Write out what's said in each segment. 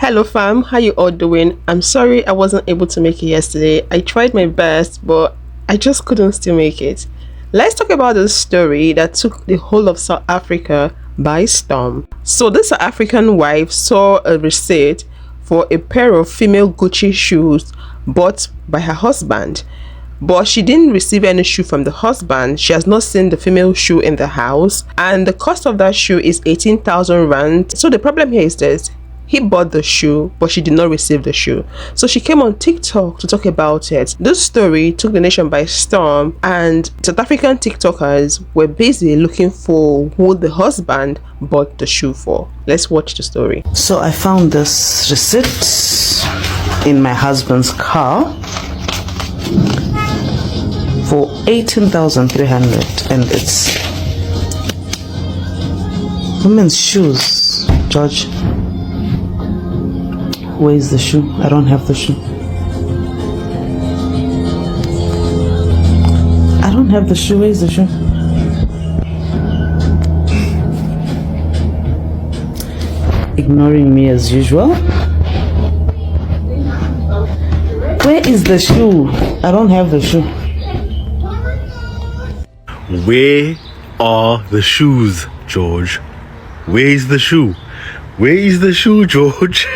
Hello fam, how you all doing? I'm sorry I wasn't able to make it yesterday. I tried my best, but I just couldn't still make it. Let's talk about the story that took the whole of South Africa by storm. So this South African wife saw a receipt for a pair of female Gucci shoes bought by her husband. But she didn't receive any shoe from the husband. She has not seen the female shoe in the house, and the cost of that shoe is 18,000 rand. So the problem here is this: he bought the shoe, but she did not receive the shoe. So she came on TikTok to talk about it. This story took the nation by storm, and South African TikTokers were busy looking for who the husband bought the shoe for. Let's watch the story. So I found this receipt in my husband's car for 18,300, and it's women's shoes. George, where is the shoe? I don't have the shoe. I don't have the shoe. Where is the shoe? Ignoring me as usual. Where is the shoe? I don't have the shoe. Where are the shoes, George? Where is the shoe? Where is the shoe, George?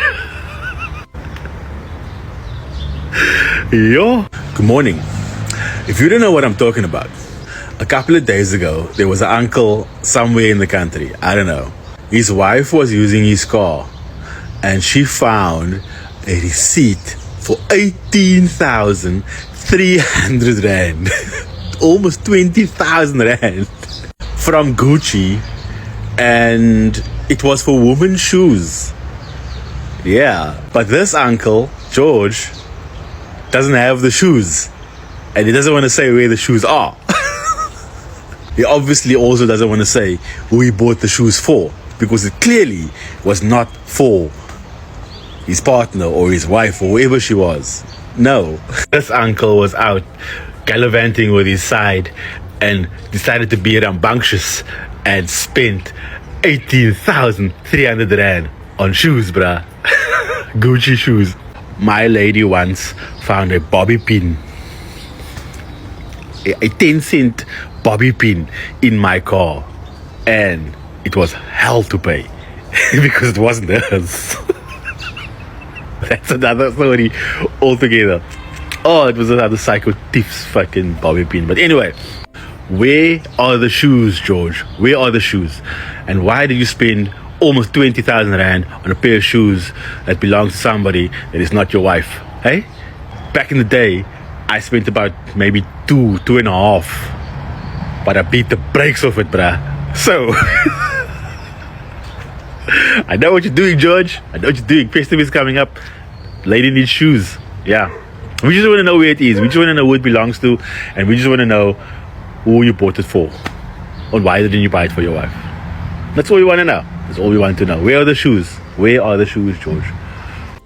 Yo, good morning. If you don't know what I'm talking about, a couple of days ago, there was an uncle somewhere in the country. I don't know. His wife was using his car, and she found a receipt for 18,300 rand. Almost 20,000 rand from Gucci, and it was for women's shoes. Yeah, but this uncle, George, doesn't have the shoes, and he doesn't want to say where the shoes are. He obviously also doesn't want to say who he bought the shoes for, because it clearly was not for his partner or his wife or whoever she was. No, this uncle was out gallivanting with his side and decided to be rambunctious and spent 18,300 rand on shoes, bruh. Gucci shoes. My lady once found a bobby pin, a 10-cent bobby pin in my car, and it was hell to pay because it wasn't hers. That's another story altogether. Oh, it was another psycho thief's fucking bobby pin. But anyway, where are the shoes, George? Where are the shoes? And why did you spend almost 20,000 rand on a pair of shoes that belongs to somebody that is not your wife? Hey? Back in the day, I spent about maybe two and a half. But I beat the brakes off it, bruh. So, I know what you're doing, George. I know what you're doing. Festive is coming up. Lady needs shoes. Yeah. We just want to know where it is. We just want to know who it belongs to. And we just want to know who you bought it for. And why didn't you buy it for your wife? That's all we want to know. That's all we want to know. Where are the shoes? Where are the shoes, George?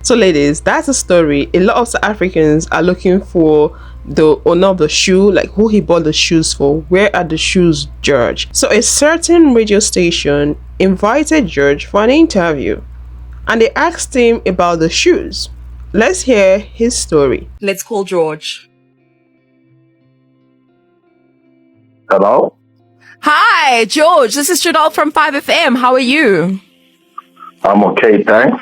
So ladies, that's a story. A lot of South Africans are looking for the owner of the shoe, like who he bought the shoes for. Where are the shoes, George? So a certain radio station invited George for an interview, and they asked him about the shoes. Let's hear his story. Let's call George. Hello? Hi, George. This is Jadal from 5FM. How are you? I'm okay, thanks.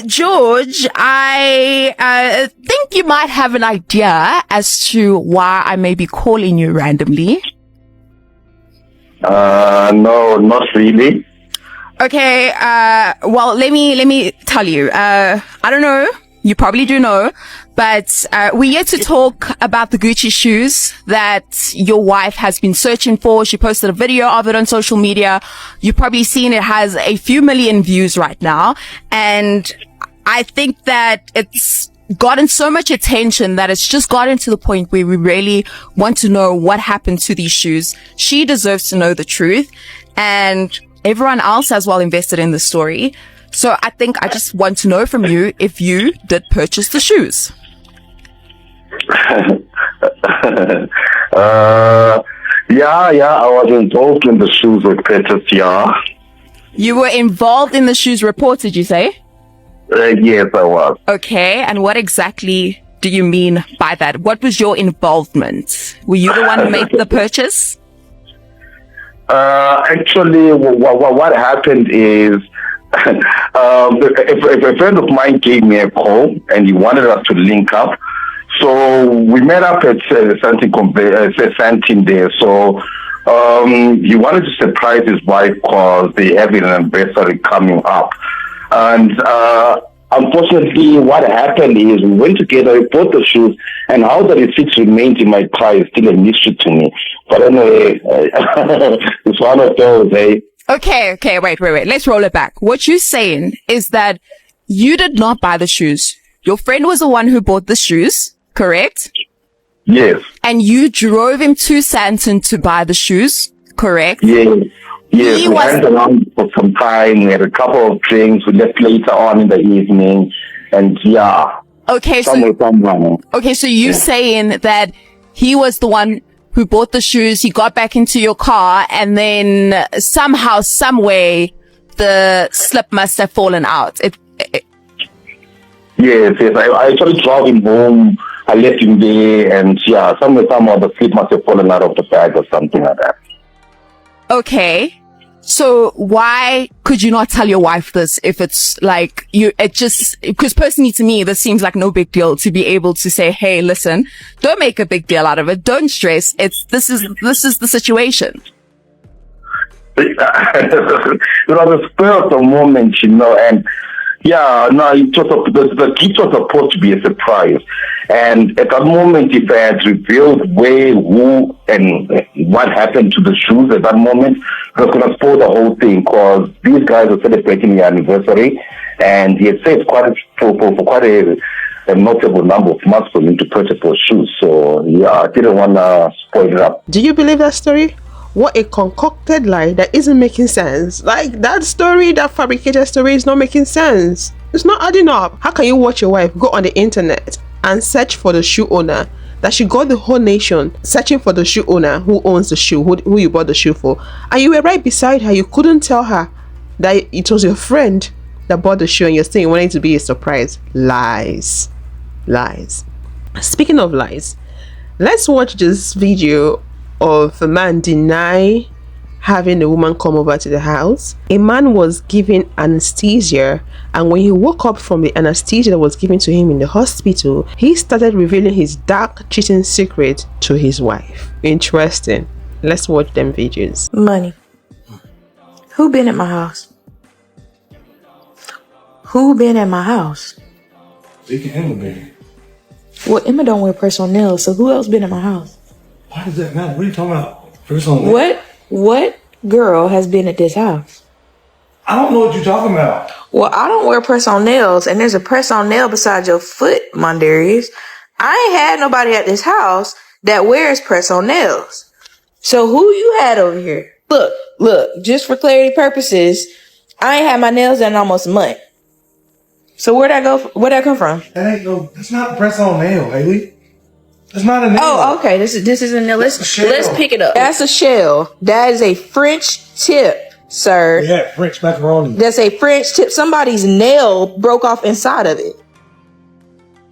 George, I think you might have an idea as to why I may be calling you randomly. No, not really. Okay, well, let me tell you. I don't know. You probably do know, but we're here to talk about the Gucci shoes that your wife has been searching for. She posted a video of it on social media. You've probably seen it has a few million views right now. And I think that it's gotten so much attention that it's just gotten to the point where we really want to know what happened to these shoes. She deserves to know the truth, and everyone else as well invested in the story. So I think I just want to know from you if you did purchase the shoes. Yeah, I was involved in the shoes with purchase, yeah. You were involved in the shoes report, did you say? Yes, I was. Okay, and what exactly do you mean by that? What was your involvement? Were you the one who made the purchase? Actually, what happened is a friend of mine gave me a call and he wanted us to link up. So we met up at Santin there. So he wanted to surprise his wife because they have an anniversary coming up. And unfortunately, what happened is we went together, we bought the shoes, and how the receipts remained in my car is still a mystery to me. But anyway, it's one of those, eh? Okay, wait. Let's roll it back. What you're saying is that you did not buy the shoes. Your friend was the one who bought the shoes, correct? Yes. And you drove him to Santon to buy the shoes, correct? Yes. Yes, He we was- went around for some time. We had a couple of drinks. We left later on in the evening. And yeah, Okay, someone. so you saying that he was the one who bought the shoes, he got back into your car, and then somehow, some way, the slip must have fallen out. Yes. I actually drove him home. I left him there. And yeah, somehow the slip must have fallen out of the bag or something like that. Okay. So why could you not tell your wife this if it's like because personally to me, this seems like no big deal to be able to say, hey, listen, don't make a big deal out of it. Don't stress. This is the situation. It was a spur of the moment, and yeah, no, the gift was supposed to be a surprise. And at that moment, if I had revealed where, who, and what happened to the shoes at that moment, I was going to spoil the whole thing because these guys are celebrating their anniversary, and he had saved quite a notable number of months for him to purchase those shoes. So yeah, I didn't want to spoil it up. Do you believe that story? What a concocted lie that isn't making sense. Like that story, that fabricated story is not making sense. It's not adding up. How can you watch your wife go on the internet and search for the shoe owner, that she got the whole nation searching for the shoe owner who owns the shoe, who you bought the shoe for, and you were right beside her? You couldn't tell her that it was your friend that bought the shoe and you're saying you wanted it to be a surprise. Lies. Speaking of lies, let's watch this video of a man deny having a woman come over to the house. A man was given anesthesia, and when he woke up from the anesthesia that was given to him in the hospital, he started revealing his dark cheating secret to his wife. Interesting. Let's watch them videos. Money. Who been at my house? Who been at my house? They can Emma been. Well, Emma don't wear personal nails, so who else been at my house? Why does that matter? What are you talking about? First on What girl has been at this house? I don't know what you're talking about. Well, I don't wear press-on nails, and there's a press-on nail beside your foot, Mondarius. I ain't had nobody at this house that wears press-on nails. So who you had over here? Look, just for clarity purposes, I ain't had my nails done in almost a month. So where'd that come from? That's not a press on nail, Haley. That's not a nail. Oh, okay. This is a nail. Let's pick it up. That's a shell. That is a French tip, sir. Yeah, French macaroni. That's a French tip. Somebody's nail broke off inside of it.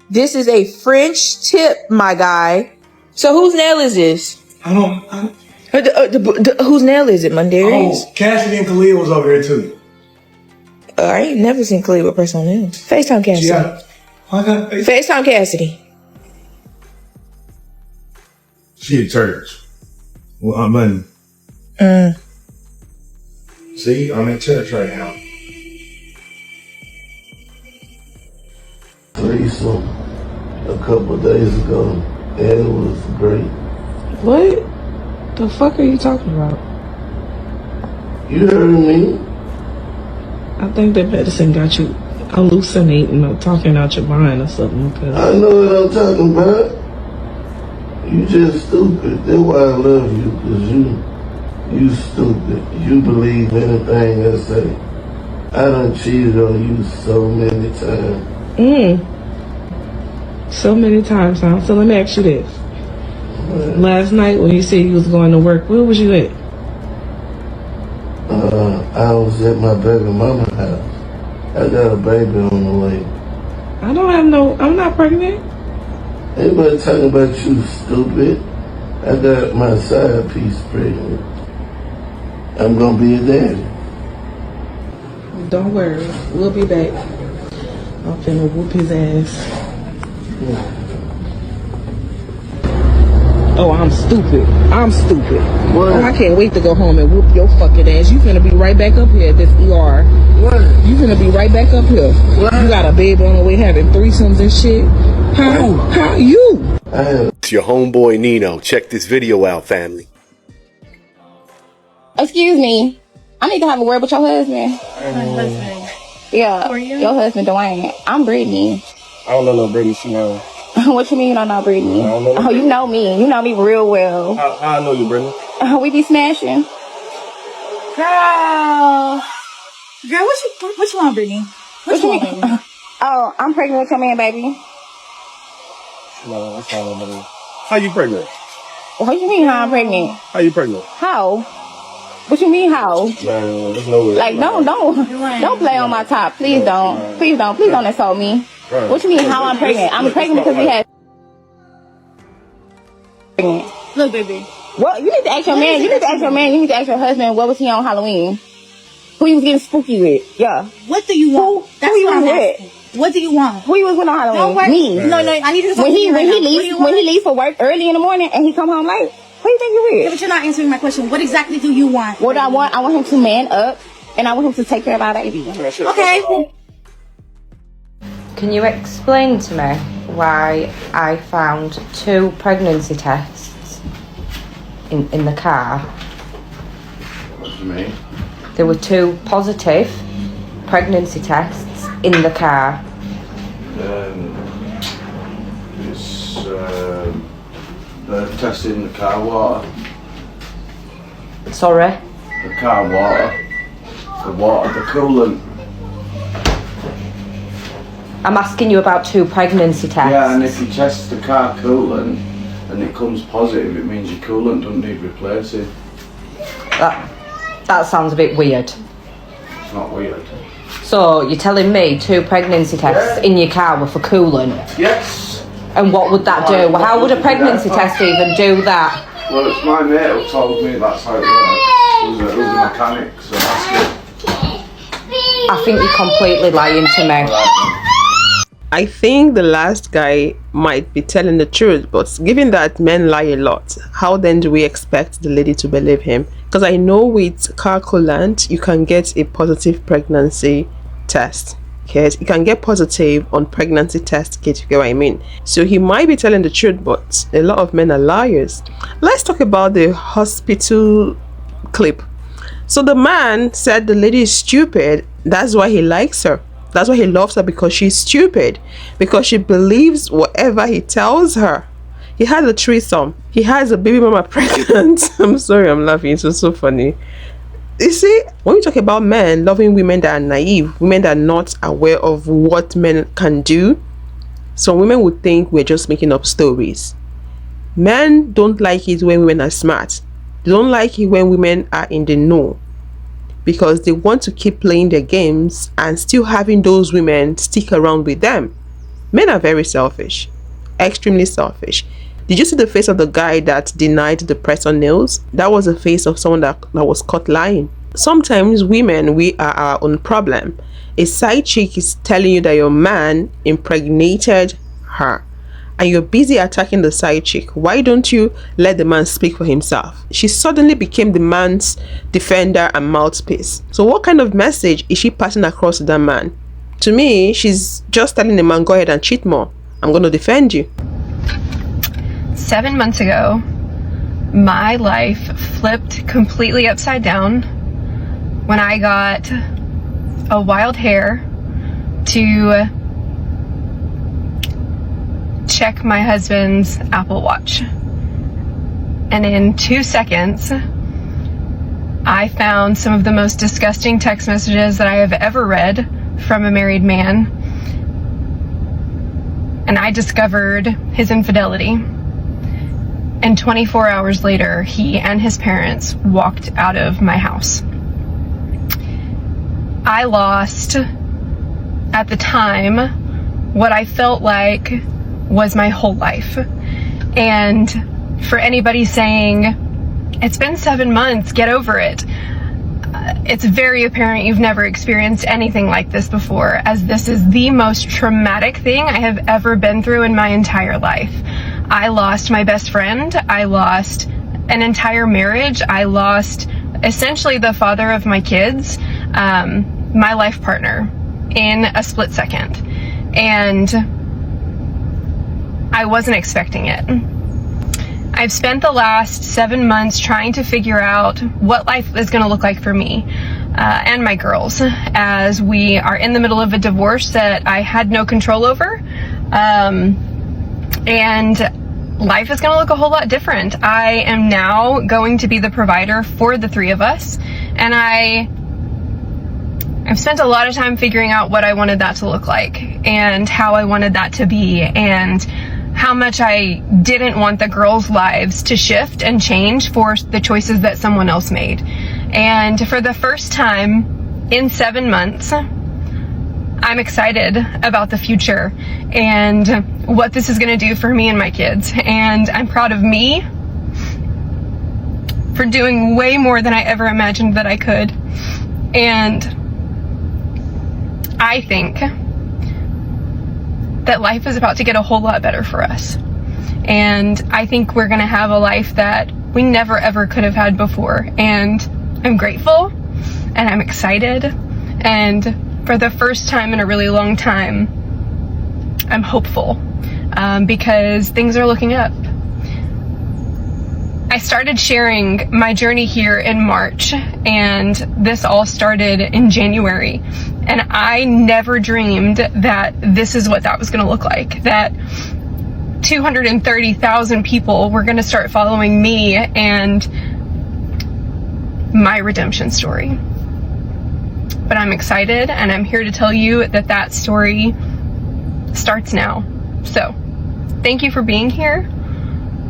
This is a French tip, my guy. So whose nail is this? Whose nail is it, Mondarius? Oh, Cassidy and Khalil was over here too. I ain't never seen Khalil with personal nails. FaceTime Cassidy. FaceTime Cassidy. She at church. Well, I'm in. See, I'm at church right now. Threesome a couple of days ago, and it was great. What the fuck are you talking about? You heard me? I think that medicine got you hallucinating or talking out your mind or something. I know what I'm talking about. You just stupid. That's why I love you, because you stupid. You believe anything I say. I done cheated on you so many times. So many times, huh? So let me ask you this. Last night when you said you was going to work, where was you at? I was at my baby mama's house. I got a baby on the way. I don't have no, I'm not pregnant. Everybody talking about you, stupid. I got my side piece pregnant. I'm gonna be a daddy. Don't worry, we'll be back. I'm finna whoop his ass. Oh, I'm stupid. I'm stupid. What? Oh, I can't wait to go home and whoop your fucking ass. You finna be right back up here at this ER. What? You finna be right back up here. What? You got a baby on the way having threesomes and shit. How? How? You? It's your homeboy Nino. Check this video out, family. Excuse me. I need to have a word with your husband. My husband. Yeah. Who are you? Your husband, Dwayne. I'm Brittany. I don't know no Brittany. She know. What you mean you don't know Brittany? I don't know. Oh, you know me. You know me real well. I know you, Brittany. We be smashing. Girl, what you want, Brittany? What you want, baby? Oh, I'm pregnant with your man, baby. No, that's not what it is. How you pregnant? What you mean how I'm pregnant? How you pregnant? How? What you mean how? Man, there's no way. Like, don't play on my top. Please don't. Please don't insult me. Right. What you mean how I'm pregnant? I'm pregnant because we had pregnant. Look, baby. Well, you need to ask your man. You need to ask your man. You need to ask your husband. What was he on Halloween? Who he was getting spooky with? Yeah. What do you want? Who you was with? What do you want? Who he was with on Halloween? Don't worry. Me. No, I need you to When he leaves for work early in the morning and he come home late. Who you think you Yeah, with? but you're not answering my question. What exactly do you want? What I want him to man up, and I want him to take care of our baby. Okay. Can you explain to me why I found 2 pregnancy tests in the car? What do you mean? There were 2 positive pregnancy tests in the car. It's testing the car water. Sorry? The car water. The coolant. I'm asking you about 2 pregnancy tests. Yeah, and if you test the car coolant and it comes positive, it means your coolant doesn't need replacing. That sounds a bit weird. It's not weird. So, you're telling me 2 pregnancy tests in your car were for coolant? Yes. And what would that do? How would a pregnancy test even do that? Well, it's my mate who told me that's how it works. He was a mechanic, so that's good. I think you're completely lying to me. I think the last guy might be telling the truth, but given that men lie a lot, how then do we expect the lady to believe him? Because I know with car coolant, you can get a positive pregnancy test. Okay, you can get positive on pregnancy test kit, you get what I mean? So he might be telling the truth, but a lot of men are liars. Let's talk about the hospital clip. So the man said the lady is stupid, that's why he likes her. That's why he loves her, because she's stupid, because she believes whatever he tells her. He had a threesome. He has a baby mama pregnant. I'm sorry, I'm laughing. It was so funny. You see, when we talk about men loving women that are naive, women that are not aware of what men can do, some women would think we're just making up stories. Men don't like it when women are smart. They don't like it when women are in the know, because they want to keep playing their games and still having those women stick around with them. Men are very selfish, extremely selfish. Did you see the face of the guy that denied the press-on nails? That was the face of someone that was caught lying. Sometimes women, we are our own problem. A side chick is telling you that your man impregnated her, and you're busy attacking the side chick. Why don't you let the man speak for himself? She suddenly became the man's defender and mouthpiece. So what kind of message is she passing across to that man? To me, she's just telling the man, go ahead and cheat more. I'm going to defend you. 7 months ago, my life flipped completely upside down when I got a wild hair to check my husband's Apple Watch. And in 2 seconds, I found some of the most disgusting text messages that I have ever read from a married man. And I discovered his infidelity. And 24 hours later, he and his parents walked out of my house. I lost at the time what I felt like was my whole life. And for anybody saying, it's been 7 months, get over it, it's very apparent you've never experienced anything like this before, as this is the most traumatic thing I have ever been through in my entire life. I lost my best friend, I lost an entire marriage, I lost essentially the father of my kids, my life partner, in a split second. And I wasn't expecting it. I've spent the last 7 months trying to figure out what life is going to look like for me and my girls, as we are in the middle of a divorce that I had no control over. And life is going to look a whole lot different. I am now going to be the provider for the three of us, and I've spent a lot of time figuring out what I wanted that to look like and how I wanted that to be, and how much I didn't want the girls' lives to shift and change for the choices that someone else made. And for the first time in 7 months, I'm excited about the future and what this is going to do for me and my kids. And I'm proud of me for doing way more than I ever imagined that I could. And I think that life is about to get a whole lot better for us. And I think we're going to have a life that we never ever could have had before. And I'm grateful and I'm excited. And for the first time in a really long time, I'm hopeful because things are looking up. I started sharing my journey here in March, and this all started in January. And I never dreamed that this is what that was going to look like, that 230,000 people were going to start following me and my redemption story. But I'm excited, and I'm here to tell you that that story starts now. So, thank you for being here,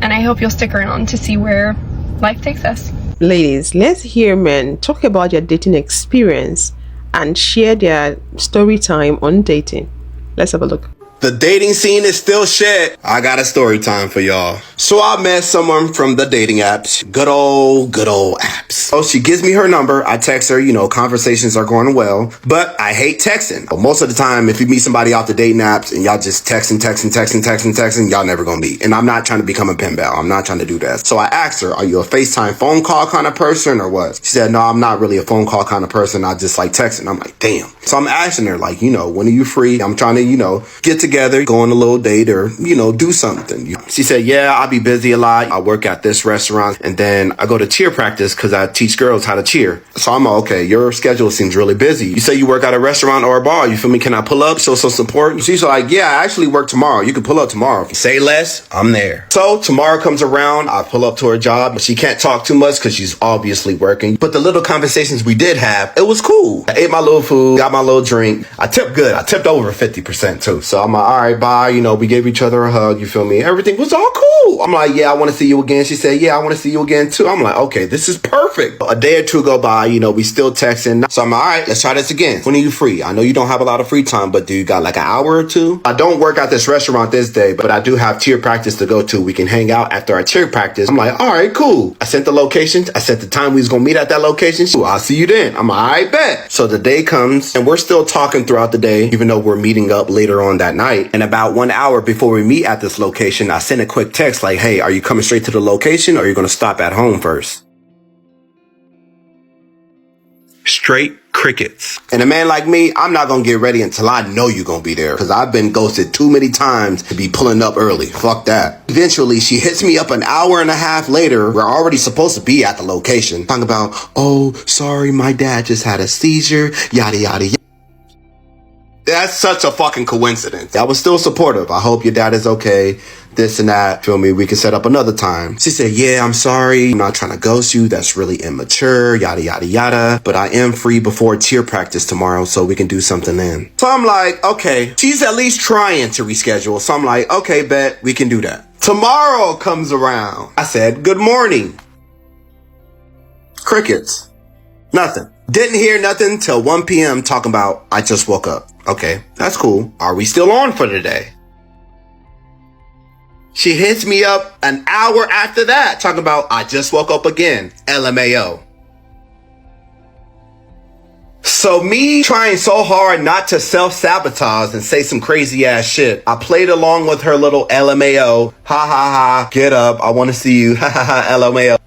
and I hope you'll stick around to see where life takes us. Ladies, let's hear men talk about their dating experience and share their story time on dating. Let's have a look. The dating scene is still shit. I got a story time for y'all. So I met someone from the dating apps. Good old apps. So she gives me her number. I text her, conversations are going well, but I hate texting. But most of the time, if you meet somebody off the dating apps and y'all just texting, y'all never gonna meet. And I'm not trying to become a pen pal. I'm not trying to do that. So I asked her, are you a FaceTime phone call kind of person or what? She said, no, I'm not really a phone call kind of person. I just like texting. I'm like, damn. So I'm asking her, like, when are you free? I'm trying to, get together, go on a little date or, do something. She said, yeah, I'll be busy a lot. I work at this restaurant and then I go to cheer practice because I teach girls how to cheer. So I'm like, okay, your schedule seems really busy. You say you work at a restaurant or a bar. You feel me? Can I pull up, show some support? She's like, yeah, I actually work tomorrow. You can pull up tomorrow. Say less, I'm there. So tomorrow comes around. I pull up to her job. She can't talk too much because she's obviously working. But the little conversations we did have, it was cool. I ate my little food, got my little drink. I tipped good. I tipped over 50% too. So I'm like, all right, bye. We gave each other a hug. You feel me? Everything was all cool. I'm like, yeah, I want to see you again. She said, yeah, I want to see you again too. I'm like, okay, this is perfect. A day or two go by, we still texting. So I'm like, all right, let's try this again. When are you free? I know you don't have a lot of free time, but do you got like an hour or two? I don't work at this restaurant this day, but I do have cheer practice to go to. We can hang out after our cheer practice. I'm like, all right, cool. I sent the location. I sent the time we was going to meet at that location. So I'll see you then. I'm like, all right, bet. So the day comes and we're still talking throughout the day, even though we're meeting up later on that night. And about 1 hour before we meet at this location, I sent a quick text like, hey, are you coming straight to the location or are you going to stop at home first? Straight crickets. And a man like me, I'm not going to get ready until I know you're going to be there because I've been ghosted too many times to be pulling up early. Fuck that. Eventually, she hits me up an hour and a half later. We're already supposed to be at the location. Talking about, oh, sorry, my dad just had a seizure, yada, yada, yada. That's such a fucking coincidence. I was still supportive. I hope your dad is okay. This and that. Feel me? We can set up another time. She said, yeah, I'm sorry. I'm not trying to ghost you. That's really immature. Yada, yada, yada. But I am free before cheer practice tomorrow, so we can do something then. So I'm like, okay. She's at least trying to reschedule. So I'm like, okay, bet we can do that. Tomorrow comes around. I said, good morning. Crickets. Nothing. Didn't hear nothing till 1 p.m. talking about I just woke up. Okay, that's cool. Are we still on for today? She hits me up an hour after that, talking about, I just woke up again, LMAO. So me trying so hard not to self-sabotage and say some crazy ass shit, I played along with her little LMAO. Ha ha ha, get up, I want to see you, ha ha ha, LMAO.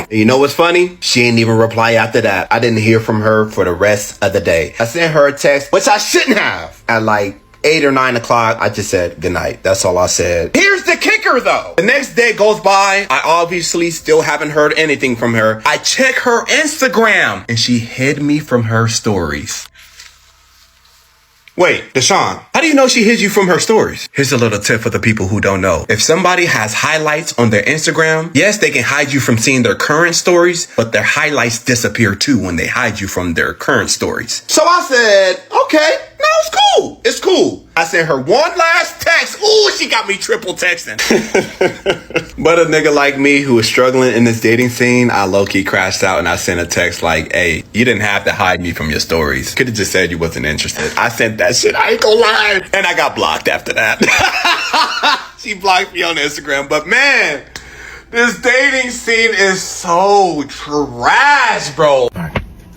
And you know what's funny? She ain't even reply after that. I didn't hear from her for the rest of the day. I sent her a text, which I shouldn't have, at like 8 or 9 o'clock. I just said good night. That's all I said. Here's the kicker though. The next day goes by. I obviously still haven't heard anything from her. I check her Instagram and she hid me from her stories. Wait, Deshaun, how do you know she hid you from her stories? Here's a little tip for the people who don't know. If somebody has highlights on their Instagram, yes, they can hide you from seeing their current stories, but their highlights disappear too when they hide you from their current stories. So I said, okay, no, it's cool. It's cool. I sent her one last text. Ooh, she got me triple texting. But a nigga like me who is struggling in this dating scene, I low-key crashed out and I sent a text like, hey, you didn't have to hide me from your stories. Could have just said you wasn't interested. I sent that shit. I ain't gonna lie. And I got blocked after that. She blocked me on Instagram. But man, this dating scene is so trash, bro. All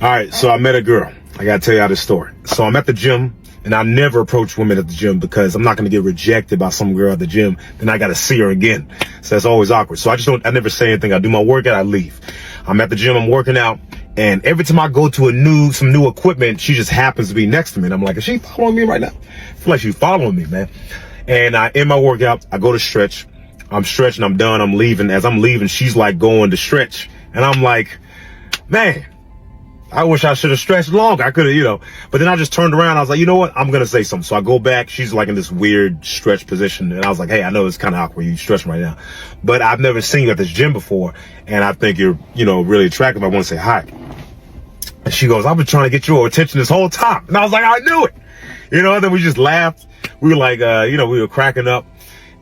right. So I met a girl. I gotta tell y'all this story. So I'm at the gym. And I never approach women at the gym because I'm not going to get rejected by some girl at the gym. Then I got to see her again. So that's always awkward. So I never say anything. I do my workout, I leave. I'm at the gym, I'm working out. And every time I go to some new equipment, she just happens to be next to me. And I'm like, is she following me right now? I feel like she's following me, man. And I end my workout, I go to stretch. I'm stretching, I'm done, I'm leaving. As I'm leaving, she's like going to stretch. And I'm like, man, I wish I should have stretched longer. I could have, but then I just turned around. I was like, you know what? I'm going to say something. So I go back. She's like in this weird stretch position. And I was like, hey, I know it's kind of awkward. You stretching right now, but I've never seen you at this gym before. And I think you're, really attractive. I want to say hi. And she goes, I've been trying to get your attention this whole time. And I was like, I knew it. And then we just laughed. We were like, we were cracking up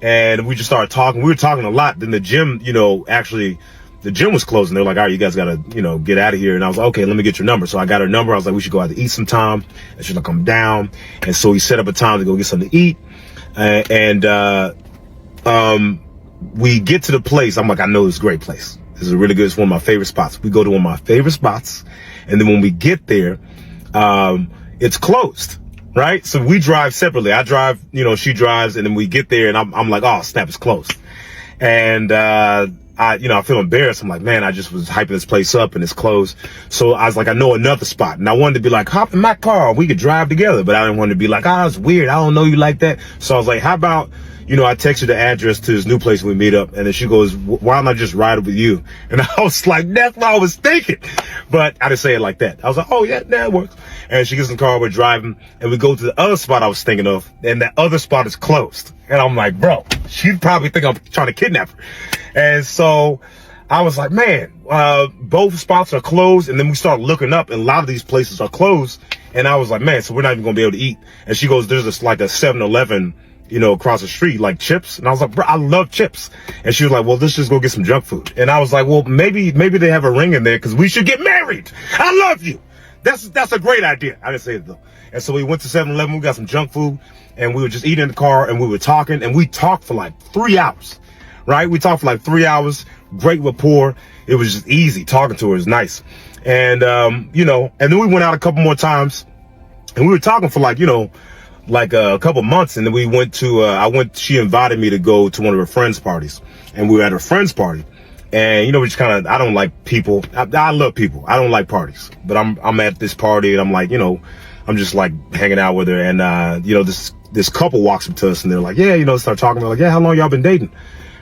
and we just started talking. We were talking a lot. Then the gym, actually, the gym was closing. They're like, all right, you guys got to, get out of here. And I was like, okay, let me get your number. So I got her number. I was like, we should go out to eat sometime. And she's like, I'm down. And so we set up a time to go get something to eat. We get to the place. I'm like, I know this is a great place. This is a really good, it's one of my favorite spots. We go to one of my favorite spots. And then when we get there, it's closed, right? So we drive separately. I drive, she drives. And then we get there and I'm like, oh, snap, it's closed. And, I feel embarrassed. I'm like, man, I just was hyping this place up and it's closed. So I was like, I know another spot. And I wanted to be like, hop in my car. We could drive together. But I didn't want to be like, it's weird. I don't know you like that. So I was like, how about, I text her the address to this new place we meet up. And then she goes, why don't I just ride with you? And I was like, that's what I was thinking. But I didn't say it like that. I was like, oh yeah, that works. And she gets in the car, we're driving and we go to the other spot I was thinking of. And that other spot is closed. And I'm like, bro, she'd probably think I'm trying to kidnap her. And so I was like, man, both spots are closed. And then we start looking up and a lot of these places are closed. And I was like, man, so we're not even gonna be able to eat. And she goes, there's like a 7-Eleven, across the street, like chips. And I was like, bro, I love chips. And she was like, well, let's just go get some junk food. And I was like, well, maybe they have a ring in there because we should get married. I love you. That's a great idea. I didn't say it though. And so we went to 7-Eleven, we got some junk food and we were just eating in the car and we were talking and we talked for like 3 hours. Right? We talked for like 3 hours, great rapport. It was just easy. Talking to her is nice. And, and then we went out a couple more times and we were talking for like, a couple months. And then we went to, she invited me to go to one of her friends' parties and we were at her friend's party. And, we just I don't like people. I love people. I don't like parties, but I'm at this party and I'm like, I'm just like hanging out with her. And, this couple walks up to us and they're like, yeah, start talking. They're like, yeah, how long y'all been dating?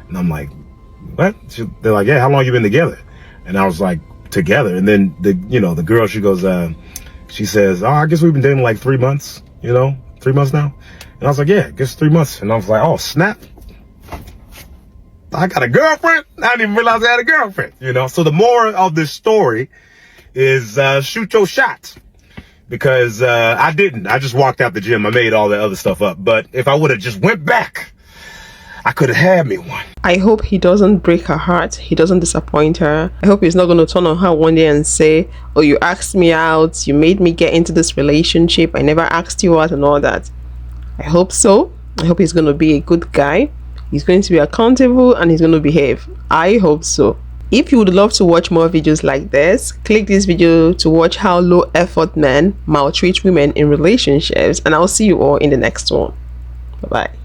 And I'm like, what? They're like, yeah, how long you been together? And I was like, together. And then the girl, she goes, she says, I guess we've been dating like 3 months, 3 months now. And I was like, yeah, I guess 3 months. And I was like, oh, snap. I got a girlfriend. I didn't even realize I had a girlfriend, So the moral of this story is, shoot your shot. Because, I didn't. I just walked out the gym. I made all that other stuff up. But if I would have just went back, I could have had me one. I hope he doesn't break her heart. He doesn't disappoint her. I hope he's not going to turn on her one day and say, oh, you asked me out. You made me get into this relationship. I never asked you out and all that. I hope so. I hope he's going to be a good guy. He's going to be accountable and he's going to behave. I hope so. If you would love to watch more videos like this, click this video to watch how low effort men maltreat women in relationships, and I'll see you all in the next one. Bye bye.